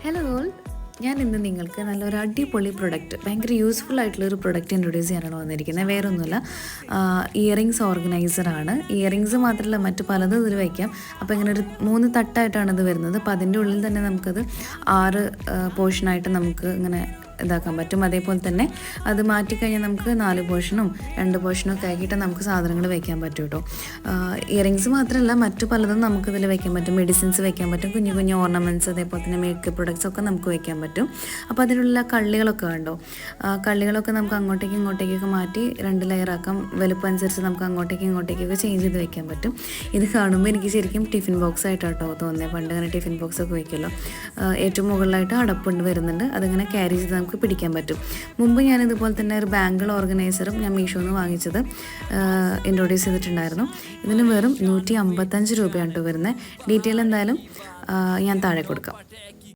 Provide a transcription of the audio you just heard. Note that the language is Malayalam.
ഹലോ ഓൾ, ഞാൻ ഇന്ന് നിങ്ങൾക്ക് നല്ലൊരു അടിപൊളി പ്രൊഡക്റ്റ്, ഭയങ്കര യൂസ്ഫുൾ ആയിട്ടുള്ളൊരു പ്രൊഡക്റ്റ് ഇൻട്രൊഡ്യൂസ് ചെയ്യാനാണ് വന്നിരിക്കുന്നത്. വേറെ ഒന്നുമില്ല, ഇയറിങ്സ് ഓർഗനൈസറാണ്. ഇയറിങ്സ് മാത്രമല്ല, മറ്റു പലതും ഇതിൽ വയ്ക്കാം. അപ്പോൾ ഇങ്ങനെ ഒരു 3 തട്ടായിട്ടാണ് ഇത് വരുന്നത്. അപ്പോൾ അതിൻ്റെ ഉള്ളിൽ തന്നെ നമുക്കത് 6 പോർഷനായിട്ട് നമുക്ക് ഇങ്ങനെ ഇതാക്കാൻ പറ്റും. അതേപോലെ തന്നെ അത് മാറ്റിക്കഴിഞ്ഞാൽ നമുക്ക് 4 പോർഷനും 2 പോർഷനും ഒക്കെ ആക്കിയിട്ട് നമുക്ക് സാധനങ്ങൾ വയ്ക്കാൻ പറ്റും കേട്ടോ. ഇയറിങ്സ് മാത്രമല്ല, മറ്റു പലതും നമുക്കിതിൽ വയ്ക്കാൻ പറ്റും. മെഡിസിൻസ് വയ്ക്കാൻ പറ്റും, കുഞ്ഞു കുഞ്ഞു ഓർണമെൻറ്റ്സ്, അതേപോലെ തന്നെ മേക്കപ്പ് പ്രൊഡക്ട്സ് ഒക്കെ നമുക്ക് വയ്ക്കാൻ പറ്റും. അപ്പോൾ അതിലുള്ള കള്ളികളൊക്കെ കണ്ടോ, കള്ളികളൊക്കെ നമുക്ക് അങ്ങോട്ടേക്കും ഇങ്ങോട്ടേക്കൊക്കെ മാറ്റി 2 ലെയറാക്കാം. വലുപ്പം അനുസരിച്ച് നമുക്ക് അങ്ങോട്ടേക്കും ഇങ്ങോട്ടേക്കൊക്കെ ചേഞ്ച് ചെയ്ത് വയ്ക്കാൻ പറ്റും. ഇത് കാണുമ്പോൾ എനിക്ക് ശരിക്കും ടിഫിൻ ബോക്സ് ആയിട്ടാട്ടോ തോന്നുന്നത്. പണ്ട് അങ്ങനെ ടിഫിൻ ബോക്സ് ഒക്കെ വയ്ക്കുമല്ലോ. ഏറ്റവും മുകളിലായിട്ട് അടപ്പുണ്ട് വരുന്നുണ്ട്, അതിങ്ങനെ ക്യാരി ചെയ്ത് നമുക്ക് പിടിക്കാൻ പറ്റും. മുമ്പ് ഞാൻ ഇതുപോലെ തന്നെ ഒരു ബാങ്കിൾ ഓർഗനൈസറും ഞാൻ മീഷോന്ന് വാങ്ങിച്ചത് ഇൻട്രൊഡ്യൂസ് ചെയ്തിട്ടുണ്ടായിരുന്നു. ഇതിന് വെറും 155 രൂപയാണ് കേട്ടോ വരുന്നത്. ഡീറ്റെയിൽ എന്തായാലും ഞാൻ താഴെ കൊടുക്കാം.